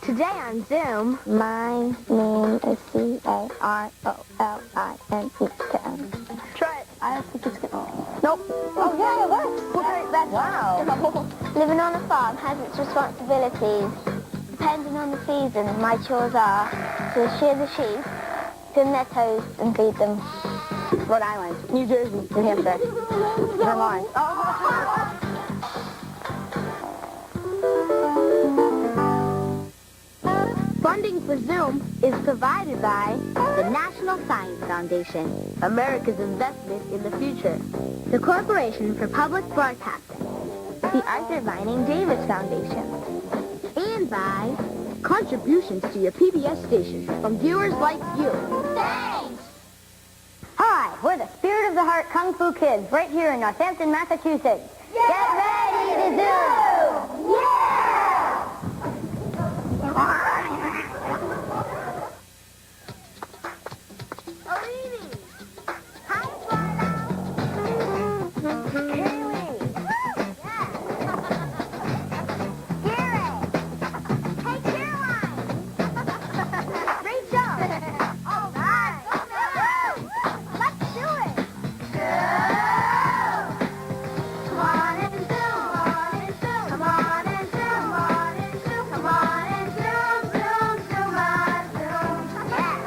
Today on Zoom, My name is Carolini. try it. I don't think it's gonna. Nope. Oh yeah, it works. Wow. Living on a farm has its responsibilities. Depending on the season, my chores are to shear the sheep, trim their toes, and feed them. Rhode Island, New Jersey, New Hampshire, Vermont. Funding for Zoom is provided by the National Science Foundation, America's investment in the future, the Corporation for Public Broadcasting, the Arthur Vining Davis Foundation, and by contributions to your PBS station from viewers like you. Thanks! Hi, we're the Spirit of the Heart Kung Fu Kids right here in Northampton, Massachusetts. Get ready to do! Yeah! Alini! Hi, Florida! Kaylee! Yeah! Garrett! Hey, Caroline! Rachel! All right! Let's do it! Go! Come on and zoom! Come on and zoom! Come on and zoom! Come on and zoom! Zoom, zoom, zoom! Yeah!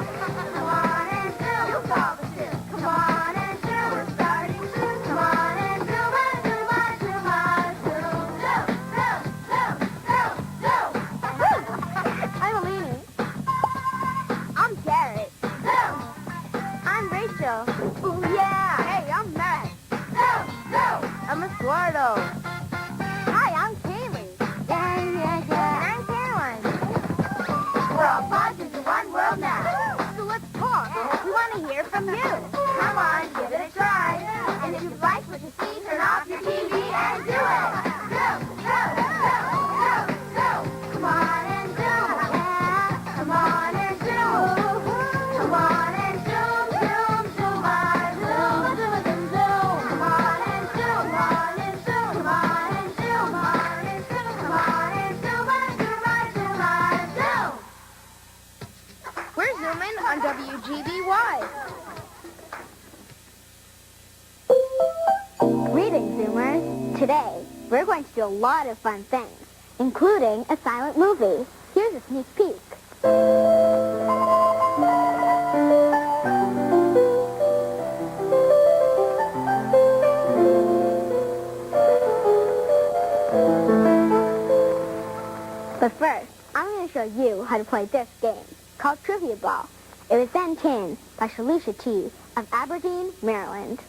Come on and zoom! You call the zoom! Come on and zoom! We're starting soon! Come on and zoom! Zoom, zoom, zoom! Zoom, zoom, zoom, zoom, zoom! I'm Alini. I'm Garrett. Zoom! I'm Rachel. Ooh, yeah! Hey, I'm Matt. Zoom, zoom! I'm Eduardo. Hi, I'm Kaylee. Yeah. And I'm Caroline. We're all pods into one world now. So let's talk. We want to hear from you. Come on, give it a try. And if you like what you see, turn off your TV and do it. Zoom, zoom, zoom, zoom, zoom. Come on and zoom. Yeah. Come on and zoom. Come on and zoom, zoom, zoom, zoom, zoom, zoom, zoom. Come on and zoom, come on and zoom, come on and zoom, come on and zoom, come on and zoom, zoom, zoom. We're zooming on WGBY. Greetings, Zoomers. Today, we're going to do a lot of fun things, including a silent movie. Here's a sneak peek. But first, I'm going to show you how to play this game, called Trivia Ball. It was then tamed by Shalisha T. of Aberdeen, Maryland.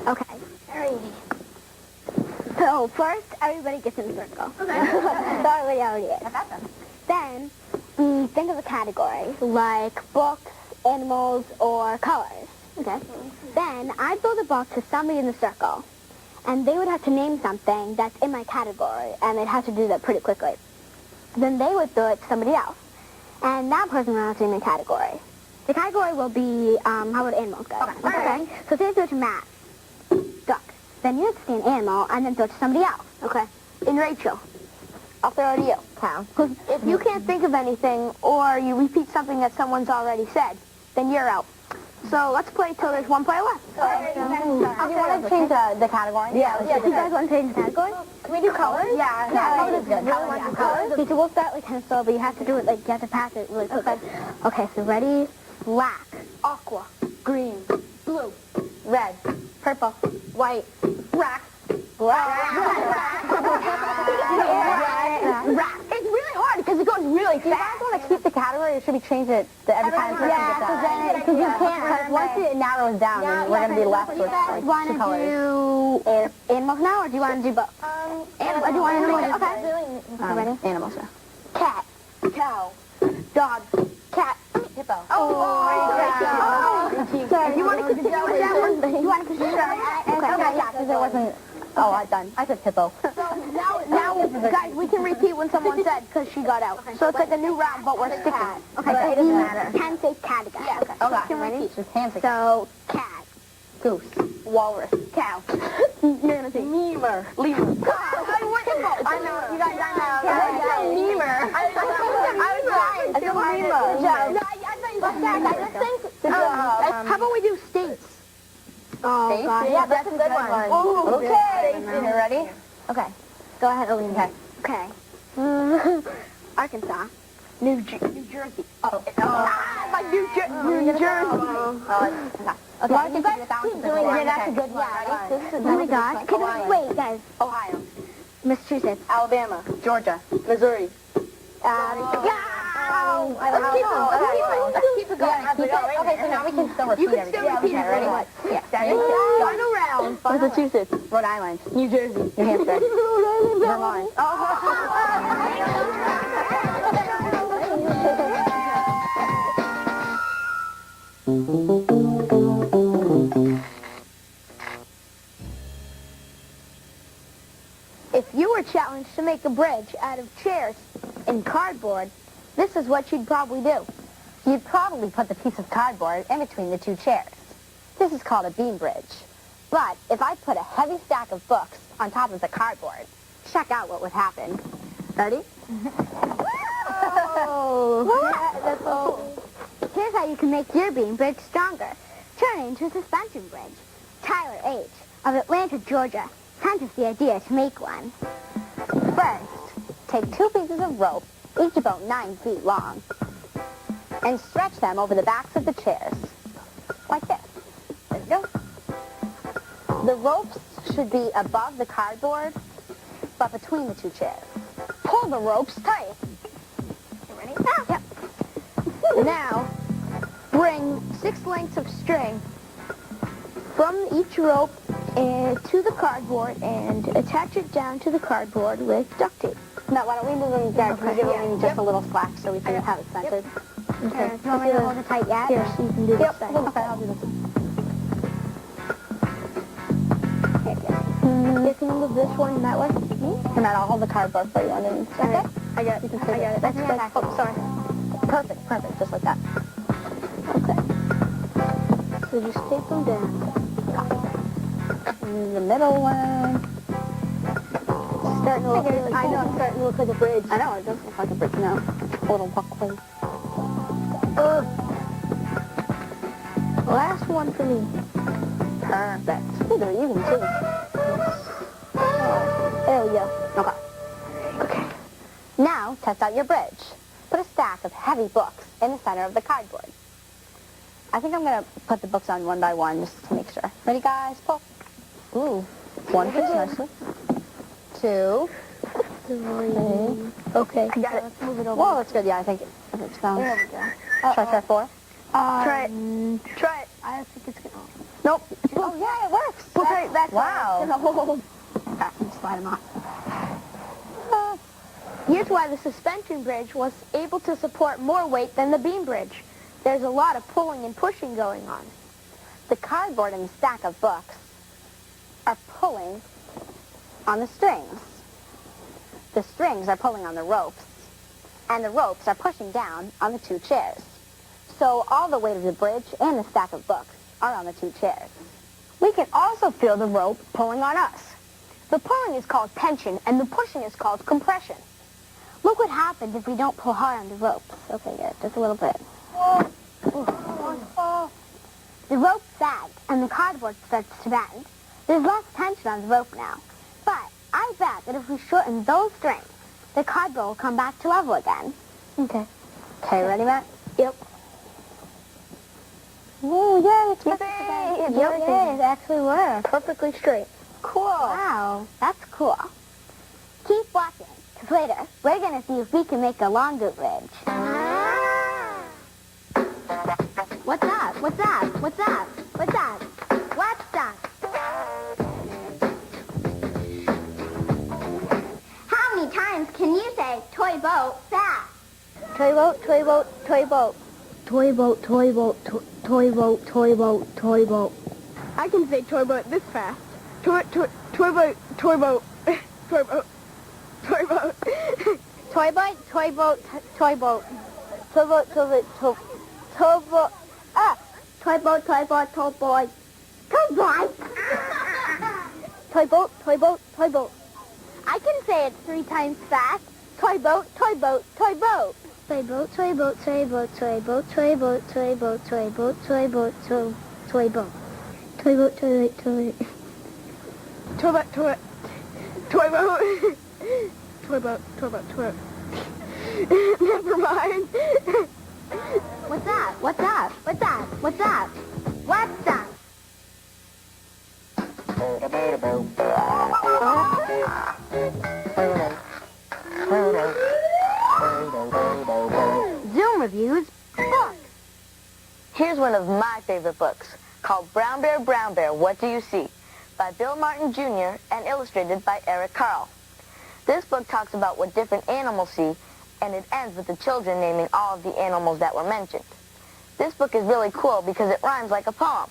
Okay, ready. So first, everybody gets in a circle. Okay. So everybody already is. Then, we think of a category, like books, animals, or colors. Okay. Then, I throw the ball to somebody in the circle, and they would have to name something that's in my category, and they'd have to do that pretty quickly. Then they would throw it to somebody else, and that person would have to name a category. The category will be, how about animals go? Okay. So say I throw it to Matt. Duck. Then you have to say an animal, and then throw it to somebody else. Okay. And Rachel, I'll throw it to you. Cow. If you can't think of anything, or you repeat something that someone's already said, then you're out. So let's play till there's one player left. Do you want to change the category? Yeah, do you guys want to change the category? Can we do colors? Yeah, colors is good. Really want to do colors? Okay, so we'll start like kind of slow, but you have to do it like you have to pass it really quick. Okay, so ready? Black, aqua, green, blue, red, purple, white, black. It's really hard because it goes really fast. Do you guys want to keep the category, or should we change it to every time? Yeah, because you can't, because once it narrows down, then we're going to be left with like do you want to do animals now, or do you want to do both? Animals. Do you want to do it? Okay. Ready? Animals, yeah. Cat, cow, dog, cat, hippo. Sorry. You want to consider that one? You want to consider that? Okay, yeah, because it wasn't. Oh, I'm done. I said hippo. Now, guys, we can repeat when someone said because she got out. So it's like a new round, but we're sticking. Okay, it doesn't matter. Can say cat again. Yeah. Okay. Ready? Just hands again. So cat, Goose. walrus, cow. You're gonna say lemur. Lemur. I know. You guys, I know. Lemur. I feel like Good job. job. No, I thought you said states. I just think. How about we do states? Oh, States? God. Yeah, that's a good one. Oh, Okay. You ready? Okay. Go ahead, Alina. Okay. Arkansas. New Jersey. My New Jersey. Okay, you guys keep doing it. That's a good one. Yeah, This is a Oh my good gosh. one. Can we wait, guys? Ohio, Massachusetts. Alabama, Georgia. Missouri. Let's keep it going. Okay, so now we can still repeat everything. repeat it. Ready? Yeah. Final round. Massachusetts. Rhode Island, New Jersey. New Hampshire, Vermont. If you were challenged to make a bridge out of chairs and cardboard, this is what you'd probably do. You'd probably put the piece of cardboard in between the two chairs. This is called a beam bridge. But if I put a heavy stack of books on top of the cardboard, check out what would happen. Ready? That's so cool. Here's how you can make your beam bridge stronger. Turn it into a suspension bridge. Tyler H. of Atlanta, Georgia, sent us the idea to make one. First, take 2 pieces of rope, each about 9 feet long, and stretch them over the backs of the chairs, like this. There you go. The ropes should be above the cardboard, but between the two chairs. Pull the ropes tight. You ready? Yep. Now, bring 6 lengths of string from each rope to the cardboard and attach it down to the cardboard with duct tape. Now, why don't we move them down? Can we give them just a little slack so we can have it centered? Okay. You want me to hold it tight yet? Here, so you can do this thing. Okay, I'll do this. You can move this one and that one. And then I'll hold the cardboard for you underneath. Okay? I got it. You can I got it. That's good. Oh, sorry. Perfect, just like that. Okay. So just tape them down. And the middle one. Starting to look really I know, cool. it's starting to look like a bridge. I know, it does look like a bridge now. A little walkway. Last one for me. Perfect. Ooh, they're even too. There we go. Okay. Now, test out your bridge. Put a stack of heavy books in the center of the cardboard. I think I'm going to put the books on one by one just to make sure. Ready, guys? Pull. Ooh. 1 fits nicely. 2. 3. Okay. I got it. Let's move it over. Whoa, that's good. Yeah, I think it sounds... There we go. Try 4. Try it. Try it. I think it's gonna. Nope. Oh, yeah, it works. Okay, that's wow. Okay, slide them off. Here's why the suspension bridge was able to support more weight than the beam bridge. There's a lot of pulling and pushing going on. The cardboard and the stack of books are pulling on the strings. The strings are pulling on the ropes, and the ropes are pushing down on the 2 chairs. So all the weight of the bridge and the stack of books are on the 2 chairs. We can also feel the rope pulling on us. The pulling is called tension, and the pushing is called compression. Look what happens if we don't pull hard on the ropes. Okay, good. Just a little bit. The rope sags, and the cardboard starts to bend. There's less tension on the rope now. But I bet that if we shorten those strings, the cardboard will come back to level again. Okay. Okay, ready, Matt? Yep. Oh, yeah, it's perfect. It actually worked. Perfectly straight. Cool. Wow, that's cool. Keep watching, because later, we're going to see if we can make a longer bridge. What's that? What's that? What's that? What's that? What's that? How many times can you say toy boat fast? Toy boat, toy boat, toy boat. Toy boat, toy boat, toy boat, toy boat, toy boat. I can say toy boat this fast. Toy boat, toy boat, toy boat, toy boat. Toy boat, toy boat, toy boat. Toy boat, toy boat, toy boat. Toy boat, toy boat, toy boy. Toy boy. Toy boat, toy boat, toy boat. I can say it 3 times fast. Toy boat, toy boat, toy boat. Toy boat, toy boat, toy boat, toy boat, toy boat, toy boat, toy boat, toy boat, toy boat. Toy boat, toy boat, toy. Toy boat, toy boat. Toy boat. Toy boat, toy boat, toy boat. Never mind. What's that? What's that? What's that? What's that? What's that? Zoom Reviews book. Here's one of my favorite books, called Brown Bear, What Do You See? By Bill Martin Jr. and illustrated by Eric Carle. This book talks about what different animals see, and it ends with the children naming all of the animals that were mentioned. This book is really cool because it rhymes like a poem.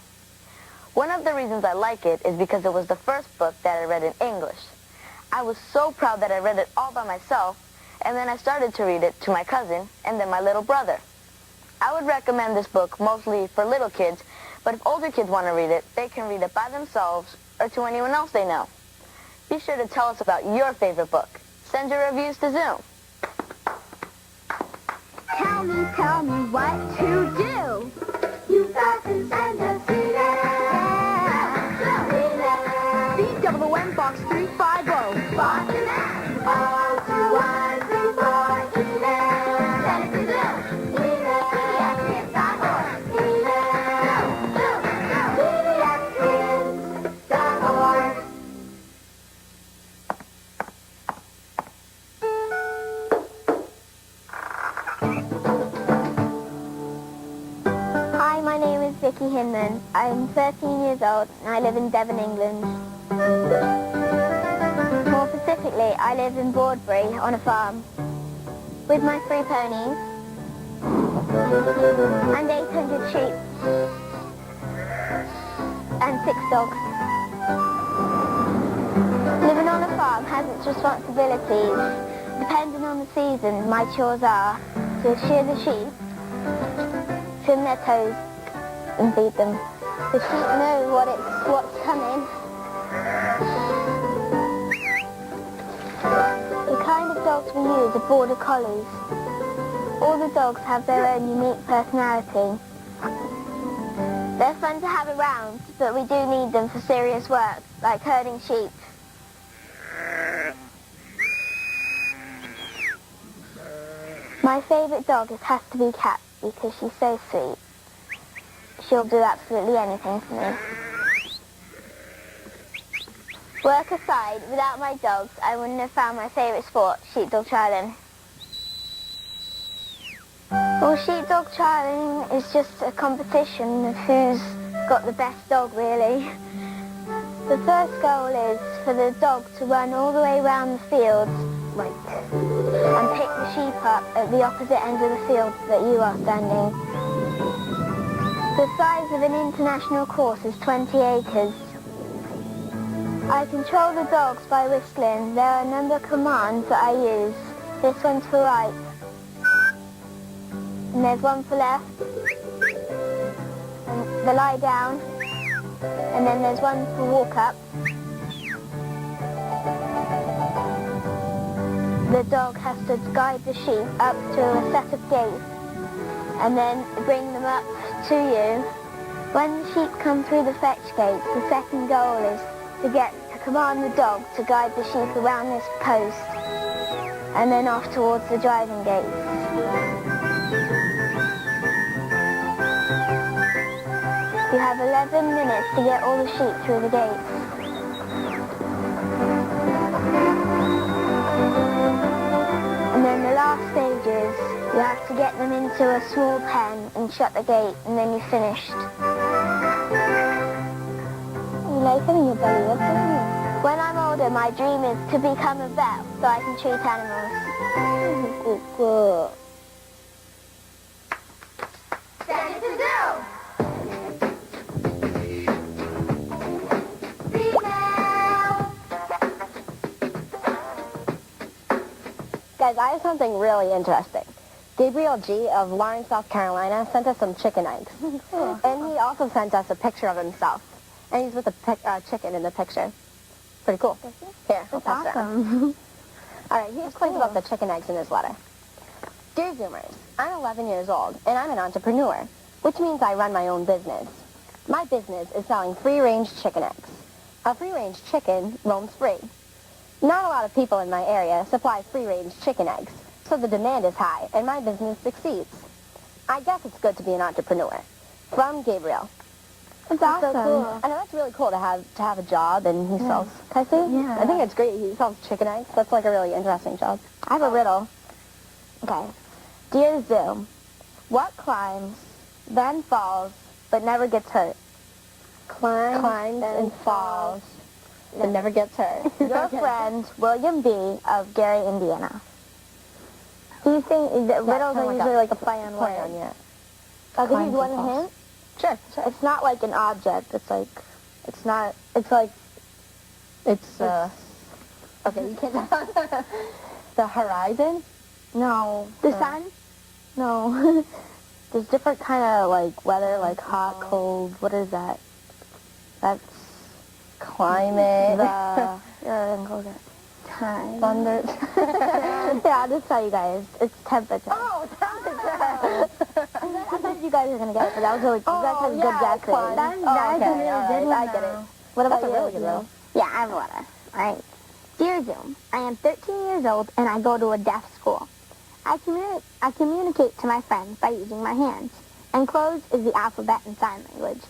One of the reasons I like it is because it was the first book that I read in English. I was so proud that I read it all by myself, and then I started to read it to my cousin and then my little brother. I would recommend this book mostly for little kids, but if older kids want to read it, they can read it by themselves or to anyone else they know. Be sure to tell us about your favorite book. Send your reviews to Zoom. Tell me what to do. You've got to send us BWN Box 350. Box and F. All to 134 email. Send it to Zoom. BBFkids.org. BBFkids.org. Hi, my name is Vicky Hinman. I'm 13 years old and I live in Devon, England. More specifically, I live in Broadbury on a farm with my 3 ponies and 800 sheep and 6 dogs. Living on a farm has its responsibilities. Depending on the season, my chores are to shear the sheep, trim their toes and feed them. The sheep know what's coming. The kind of dogs we use are border collies. All the dogs have their own unique personality. They're fun to have around, but we do need them for serious work, like herding sheep. My favourite dog has to be Cat because she's so sweet. She'll do absolutely anything for me. Work aside, without my dogs, I wouldn't have found my favourite sport, sheepdog trialling. Well, sheepdog trialling is just a competition of who's got the best dog, really. The first goal is for the dog to run all the way around the field, and pick the sheep up at the opposite end of the field that you are standing. The size of an international course is 20 acres. I control the dogs by whistling. There are a number of commands that I use. This one's for right. And there's one for left. And the lie down. And then there's one for walk up. The dog has to guide the sheep up to a set of gates and then bring them up to you. When the sheep come through the fetch gates, the second goal is to command the dog to guide the sheep around this post and then off towards the driving gates. You have 11 minutes to get all the sheep through the gates. And then the last stage is you have to get them into a small pen and shut the gate, and then you're finished. You like having your belly up, don't you? When I'm older, my dream is to become a vet so I can treat animals. Good. Send it to Zoom. Guys, I have something really interesting. Gabriel G. of Lawrence, South Carolina sent us some chicken eggs. Cool. And he also sent us a picture of himself. And he's with a chicken in the picture. Pretty cool. Here, I'll That's pass it. awesome. All right, he explains about the chicken eggs in his letter. Dear Zoomers, I'm 11 years old, and I'm an entrepreneur, which means I run my own business. My business is selling free-range chicken eggs. A free-range chicken roams free. Not a lot of people in my area supply free-range chicken eggs, so the demand is high, and my business succeeds. I guess it's good to be an entrepreneur. From Gabriel. That's awesome. So cool. I know that's really cool to have a job, and he sells. Can I see? Yeah. I think it's great. He sells chicken eggs. That's like a really interesting job. I have a riddle. Okay. Dear Zoo, what climbs, then falls, but never gets hurt? Climbs and falls, but never gets hurt. Your friend, William B. of Gary, Indiana. Do you think that riddles kinda are like usually a like a play on Play words? on, yeah. I'll give you Climbs one and falls. hint. Sure. It's not like an object. It's like, it's not, it's like, It's, okay, you can't. The horizon? no. The sun? No. There's different kind of, like, weather, like hot, cold. What is that? That's climate. Time. Thunder. Yeah, I'll just tell you guys. It's temperature. Oh, temperature. I thought you guys were going to get it, but that was really, you guys had good guesses. That's okay, a really all good right, one, I get it. though. What about That's you? a really good one. Yeah, I have a letter. All right. Dear Zoom, I am 13 years old and I go to a deaf school. I communicate to my friends by using my hands. Enclosed is the alphabet and sign language.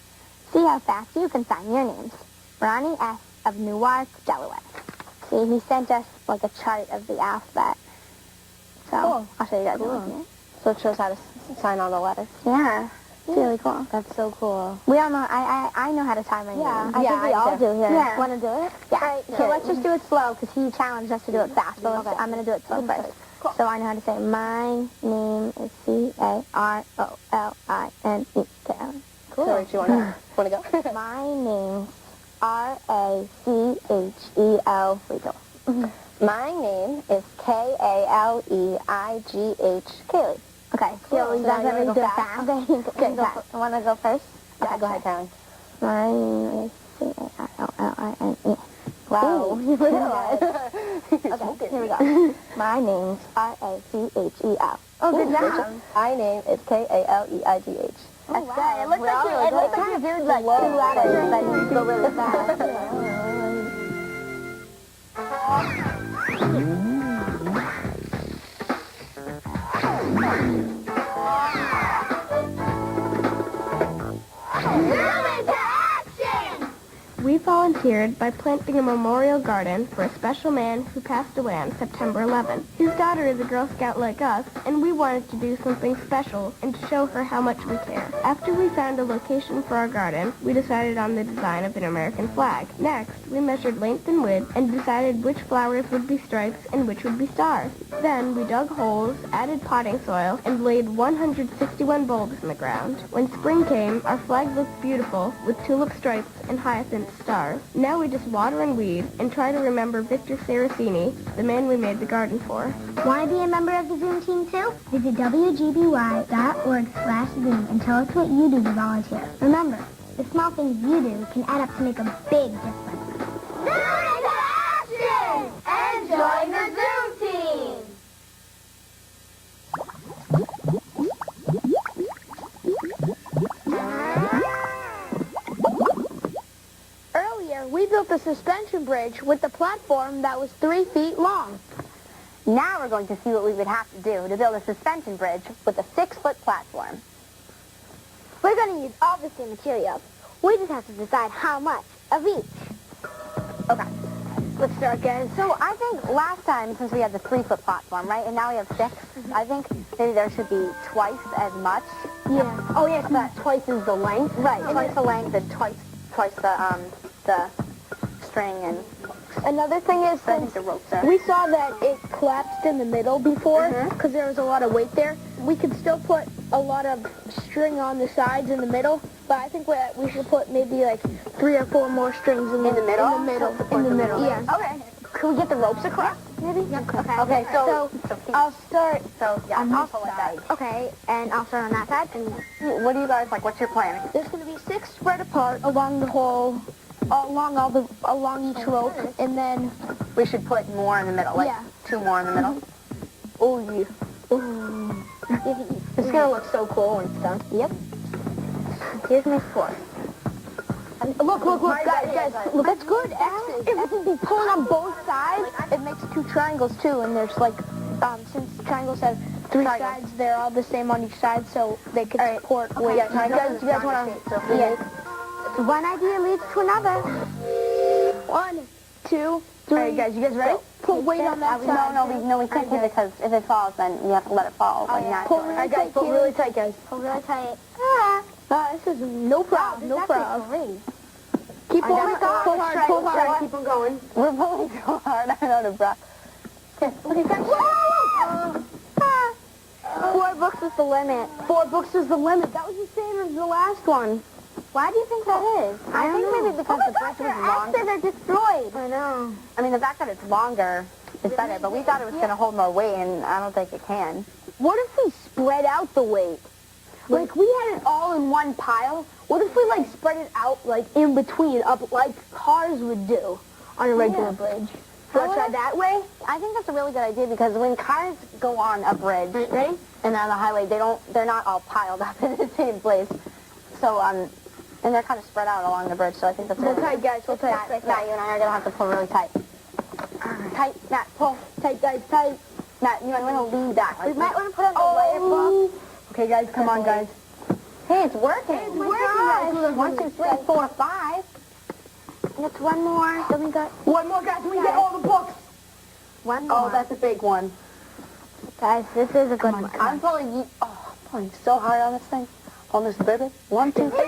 See how fast you can sign your names. Ronnie S. of Newark, Delaware. See, he sent us like a chart of the alphabet. So, Cool. I'll show you guys. Cool. So it shows how to sign all the letters. Yeah, it's really cool. That's so cool. We all know, I know how to sign my name. Yeah, I think we all do here. Yeah. Want to do it? Yeah. Right, So here. let's just do it slow because he challenged us to do it fast. But Okay. I'm going to do it slow first. Cool. So I know how to say my name is C-A-R-O-L-I-N-E. Cool. So, do you want to go? My name's R-A-C-H-E-L. Rachel. My name is K-A-L-E-I-G-H. Kaylee. Okay. Cool. So you So guys now you want to wanna do go it fast? fast? Okay. I want to go first? Yeah, go ahead, Karen. My name is C-A-R-O-L-I-N-E. Wow. You realize. Okay, here we go. My name's R-A-C-H-E-L. Oh, good job. My name is K-A-L-E-I-G-H. That's good. It looks like it looks like you did like 2 letters, but you go really fast. We volunteered by planting a memorial garden for a special man who passed away on September 11th. His daughter is a Girl Scout like us, and we wanted to do something special and to show her how much we care. After we found a location for our garden, we decided on the design of an American flag. Next, we measured length and width and decided which flowers would be stripes and which would be stars. Then we dug holes, added potting soil, and laid 161 bulbs in the ground. When spring came, our flag looked beautiful with tulip stripes and hyacinth stars. Now we just water and weed and try to remember Victor Saraceni, the man we made the garden for. Want to be a member of the Zoom team too? Visit wgby.org/Zoom and tell us what you do to volunteer. Remember, the small things you do can add up to make a big difference. Zoom into action! And join the Zoom team! Earlier, we built a suspension bridge with a platform that was 3 feet long. Now we're going to see what we would have to do to build a suspension bridge with a 6-foot platform. We're going to use all the same materials. We just have to decide how much of each. Okay. Let's start, guys. So I think last time, since we had the 3-foot platform, right, and now we have 6, I think maybe there should be twice as much. Yeah. Oh, yeah, so that twice is the length. Right, twice the length and twice the string and... Another thing is, I think the ropes there. we saw that it collapsed in the middle before because there was a lot of weight there. We could still put a lot of string on the sides in the middle, but I think we should put maybe like 3 or 4 more strings in the middle. In the middle? In the middle. Yeah. Okay. Can we get the ropes across, maybe? Okay, so I'll start. So, yeah, on I'll this pull it side. that. Okay, and I'll start on that side. And what do you guys like? What's your plan? There's going to be 6 spread apart along the whole, along each rope, and then We should put more in the middle, like Yeah. 2 more in the middle. oh, yeah. It's gonna look so cool when it's done. Yep. Here's my fork. Look, guys, look, that's good. If we pull it on both sides, it makes two triangles too, and there's like, since triangles have three sides, they're all the same on each side, so they could support weight. You guys want to? Yeah. One idea leads to another. 1, 2, 3. All right, guys, you guys ready? Put weight on that side. No, we can't hit it because if it falls, then you have to let it fall. Like Pull naturally. really All right, guys, tight, pull Keely. really tight, guys. Pull really tight. This is no problem, no problem. Keep Pull pulling hard, pull hard. Keep on going. We're pulling so hard. I know the breath. Okay, guys. 4 books is the limit. 4 books is the limit. That was the same as the last one. Why do you think that is? I think maybe because the bridge was longer. After they're destroyed. I know. I mean, the fact that it's longer is better, but we thought it was going to hold more weight, and I don't think it can. What if we spread out the weight? Like, we had it all in one pile. What if we, like, spread it out, like, in between, up like cars would do on a regular bridge? Want to try that way? I think that's a really good idea because when cars go on a bridge, ready? And on the highway, they're not all piled up in the same place. So, and they're kind of spread out along the bridge, so I think that's Hold tight, guys. Hold tight. Matt, you and I are going to have to pull really tight. Tight, Matt, pull. Tight, guys, tight. Matt, you might want to lean back. We might want to put on the lighter book. Okay, guys, come on, guys. Hey, it's working. It's working, guys. 1, 2, 3, 4, 5. It's one more. Then we got One more, guys. We get all the books. one more. Oh, that's a big one. Guys, this is a good one. I'm pulling so hard on this thing. On this baby. 1, 2, 3.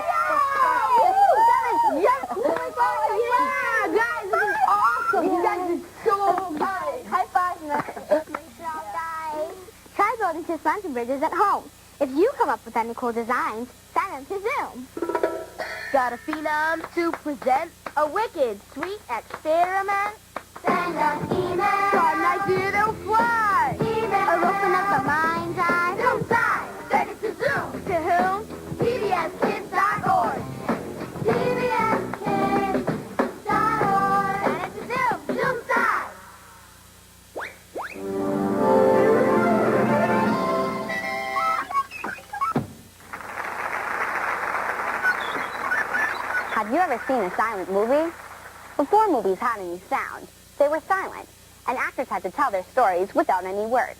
Yes! Oh my God! Yeah, guys, this is awesome. You guys are so good. High five, Matt. Try building suspension bridges at home. If you come up with any cool designs, send them to Zoom. Got a phenom to present a wicked, sweet experiment. Send us email. Got an idea to fly. Email. Or open up a mind's eye. Zoom side. Send it to Zoom. To whom? PBSKids.org. PBSKids.org. Send it to Zoom. Zoom side. Have you ever seen a silent movie? Before movies had any sound, they were silent, and actors had to tell their stories without any words.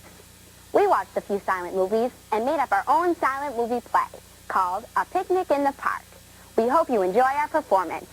We watched a few silent movies and made up our own silent movie play called A Picnic in the Park. We hope you enjoy our performance.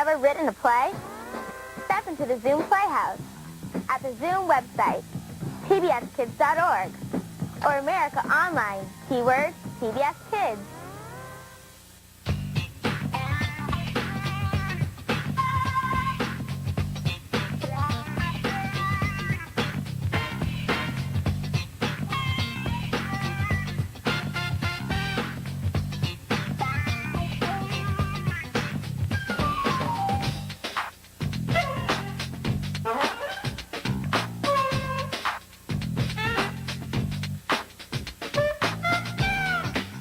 ever written a play? Step into the Zoom Playhouse at the Zoom website, pbskids.org, or America Online, keyword PBS Kids.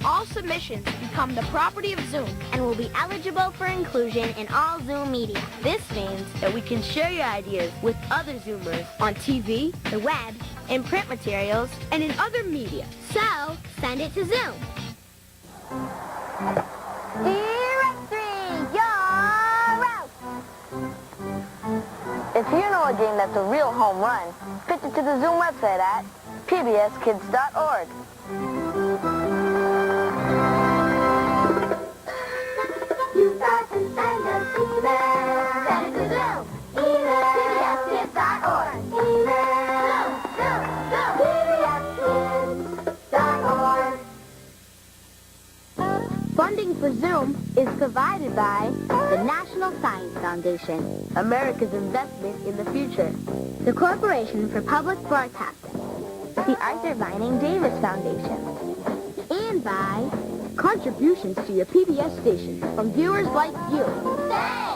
All submissions become the property of Zoom and will be eligible for inclusion in all Zoom media. This means that we can share your ideas with other Zoomers On TV, The web, in print materials, and in other media. so send it to Zoom. Directory, you're out! If you know a game that's a real home run, pitch it to the Zoom website at pbskids.org. You've got to send us email. Send it to Zoom. Email. pbskids.org. Email. Zoom. pbskids.org. Funding for Zoom is provided by the National Science Foundation, America's investment in the future. the Corporation for Public Broadcasting, the Arthur Vining Davis Foundation, and by Contributions to your PBS station from viewers like you. Say